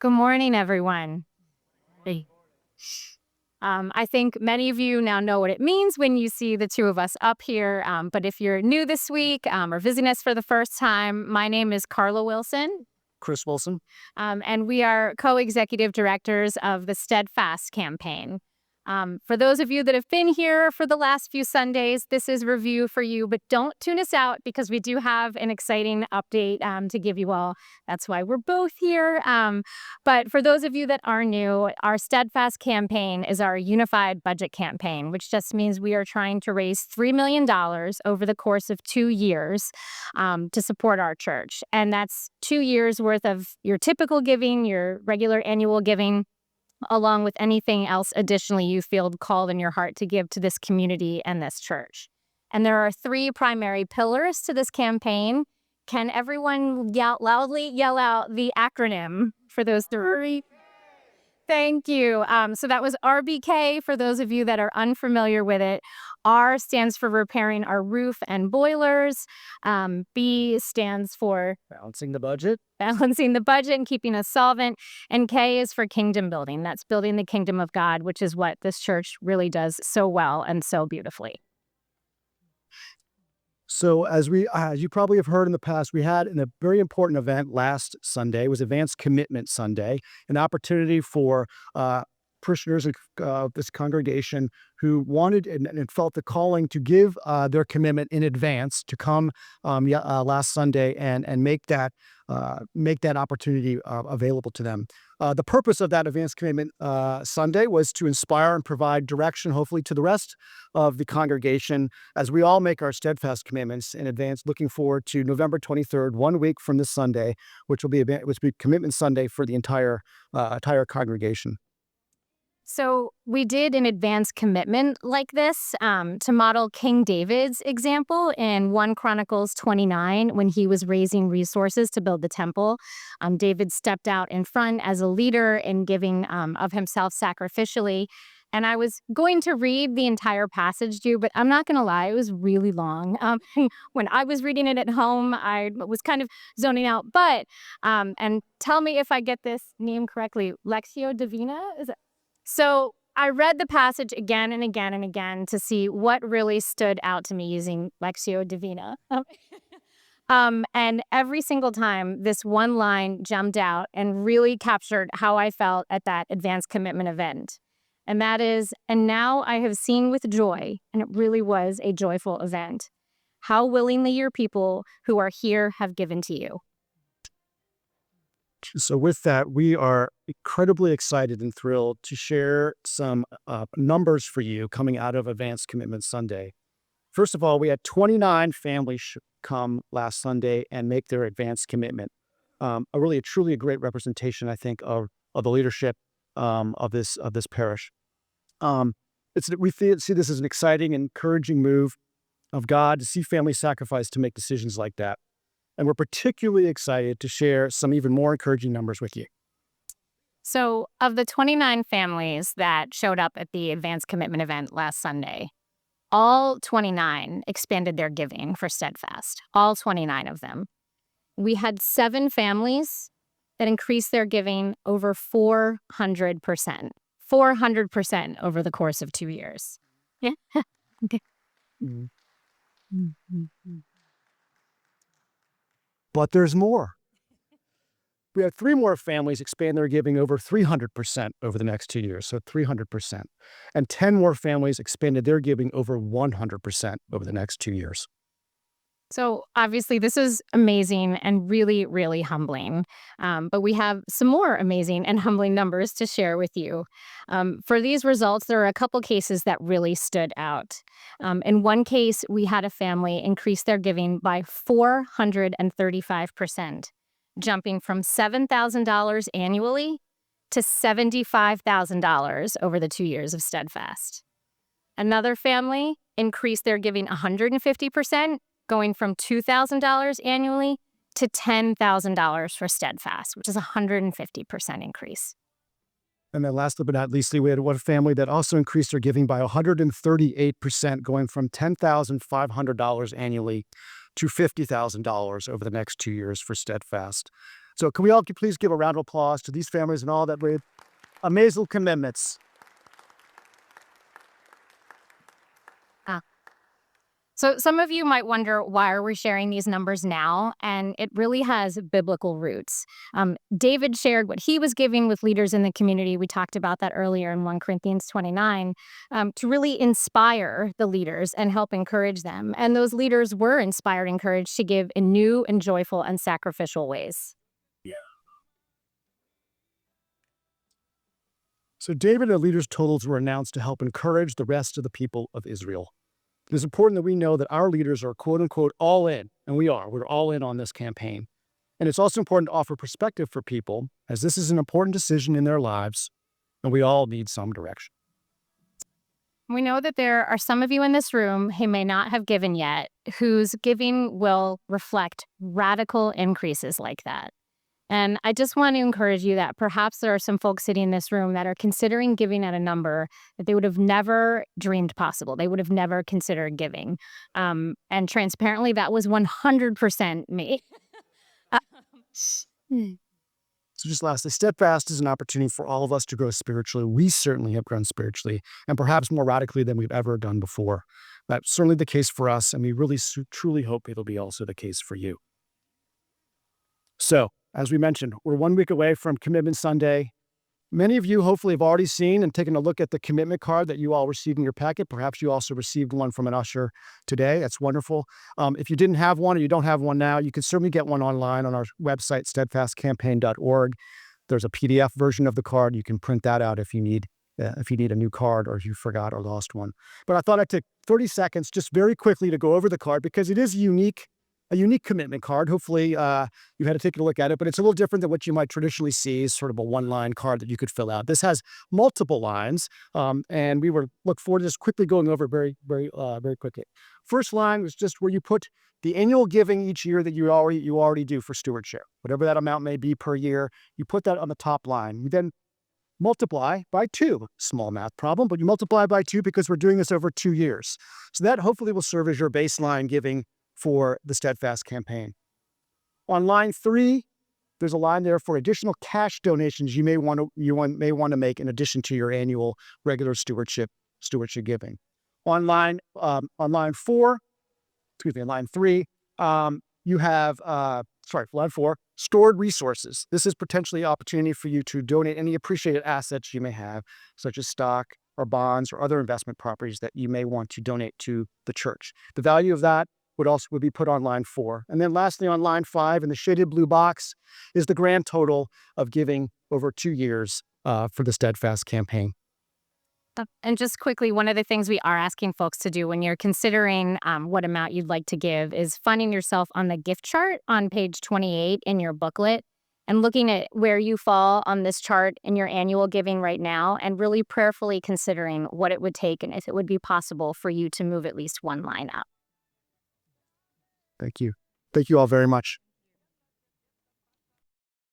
Good morning, everyone. Hey. I think many of you now know what it means when you see the two of us up here. But if you're new this week or visiting us for the first time, my name is Carla Wilson, Chris Wilson. and we are co executive directors of the Steadfast campaign. For those of you that have been here for the last few Sundays, this is review for you, but don't tune us out because we do have an exciting update to give you all. That's why we're both here. But for those of you that are new, our Steadfast campaign is our unified budget campaign, which just means we are trying to raise $3 million over the course of 2 years to support our church. And that's 2 years worth of your typical giving, your regular annual giving, along with anything else additionally you feel called in your heart to give to this community and this church. And there are 3 primary pillars to this campaign. Can everyone loudly yell out the acronym for those 3? Thank you. So that was RBK for those of you that are unfamiliar with it. R stands for repairing our roof and boilers. B stands for Balancing the budget. balancing the budget and keeping us solvent. And K is for kingdom building. That's building the kingdom of God, which is what this church really does so well and so beautifully. So as you probably have heard in the past, we had a very important event last Sunday. It was Advanced Commitment Sunday, an opportunity for parishioners of this congregation who wanted and felt the calling to give their commitment in advance to come last Sunday and make that opportunity available to them. The purpose of that Advanced Commitment Sunday was to inspire and provide direction, hopefully, to the rest of the congregation as we all make our steadfast commitments in advance, looking forward to November 23rd, 1 week from this Sunday, which will be Commitment Sunday for the entire congregation. So we did an advanced commitment like this to model King David's example in 1 Chronicles 29 when he was raising resources to build the temple. David stepped out in front as a leader in giving of himself sacrificially. And I was going to read the entire passage to you, but I'm not going to lie, it was really long. When I was reading it at home, I was kind of zoning out. But, and tell me if I get this name correctly, Lectio Divina? Is it? So I read the passage again and again and again to see what really stood out to me using Lectio Divina. And every single time, this one line jumped out and really captured how I felt at that advanced commitment event. And that is, and now I have seen with joy, and it really was a joyful event, how willingly your people who are here have given to you. So with that, we are incredibly excited and thrilled to share some numbers for you coming out of Advanced Commitment Sunday. First of all, we had 29 families come last Sunday and make their advanced commitment. A truly great representation, I think, of the leadership of this parish. We see this as an exciting, encouraging move of God to see families sacrifice to make decisions like that. And we're particularly excited to share some even more encouraging numbers with you. So, of the 29 families that showed up at the advanced commitment event last Sunday, all 29 expanded their giving for Steadfast, all 29 of them. We had 7 families that increased their giving over 400%. 400% over the course of 2 years. Yeah. Okay. But there's more. We had 3 more families expand their giving over 300% over the next 2 years, so 300%. And 10 more families expanded their giving over 100% over the next 2 years. So obviously this is amazing and really, really humbling. But we have some more amazing and humbling numbers to share with you. For these results, there are a couple cases that really stood out. In one case, we had a family increase their giving by 435%, jumping from $7,000 annually to $75,000 over the 2 years of Steadfast. Another family increased their giving 150%, going from $2,000 annually to $10,000 for Steadfast, which is a 150% increase. And then last but not least, we had one family that also increased their giving by 138%, going from $10,500 annually to $50,000 over the next 2 years for Steadfast. So can we all please give a round of applause to these families and all that made amazing commitments. So some of you might wonder, why are we sharing these numbers now? And it really has biblical roots. David shared what he was giving with leaders in the community. We talked about that earlier in 1 Corinthians 29, to really inspire the leaders and help encourage them. And those leaders were inspired, encouraged to give in new and joyful and sacrificial ways. So David and the leaders' totals were announced to help encourage the rest of the people of Israel. It is important that we know that our leaders are quote unquote all in, and we are. We're all in on this campaign. And it's also important to offer perspective for people, as this is an important decision in their lives, and we all need some direction. We know that there are some of you in this room who may not have given yet, whose giving will reflect radical increases like that. And I just want to encourage you that perhaps there are some folks sitting in this room that are considering giving at a number that they would have never dreamed possible. They would have never considered giving. And transparently, that was 100% me. So just lastly, Steadfast is an opportunity for all of us to grow spiritually. We certainly have grown spiritually, and perhaps more radically than we've ever done before. That's certainly the case for us, and we really truly hope it'll be also the case for you. So, as we mentioned, we're 1 week away from Commitment Sunday. Many of you hopefully have already seen and taken a look at the commitment card that you all received in your packet. Perhaps you also received one from an usher today. That's wonderful. If you didn't have one or you don't have one now, you can certainly get one online on our website, steadfastcampaign.org. There's a PDF version of the card. You can print that out if you need a new card or if you forgot or lost one. But I thought I'd take 30 seconds just very quickly to go over the card because it is a unique commitment card. Hopefully you've had to take a look at it, but it's a little different than what you might traditionally see as sort of a one-line card that you could fill out. This has multiple lines, and we look forward to just quickly going over very quickly. First line was just where you put the annual giving each year that you already do for stewardship. Whatever that amount may be per year, you put that on the top line. You then multiply by 2. Small math problem, but you multiply by 2 because we're doing this over 2 years. So that hopefully will serve as your baseline giving for the Steadfast campaign. On line 3, there's a line there for additional cash donations you may want to make in addition to your annual regular stewardship giving. On line 3, you have line 4, stored resources. This is potentially an opportunity for you to donate any appreciated assets you may have, such as stock or bonds or other investment properties that you may want to donate to the church. The value of that would be put on line 4. And then lastly, on line 5, in the shaded blue box, is the grand total of giving over 2 years for the Steadfast campaign. And just quickly, one of the things we are asking folks to do when you're considering what amount you'd like to give is finding yourself on the gift chart on page 28 in your booklet and looking at where you fall on this chart in your annual giving right now and really prayerfully considering what it would take and if it would be possible for you to move at least one line up. Thank you. Thank you all very much.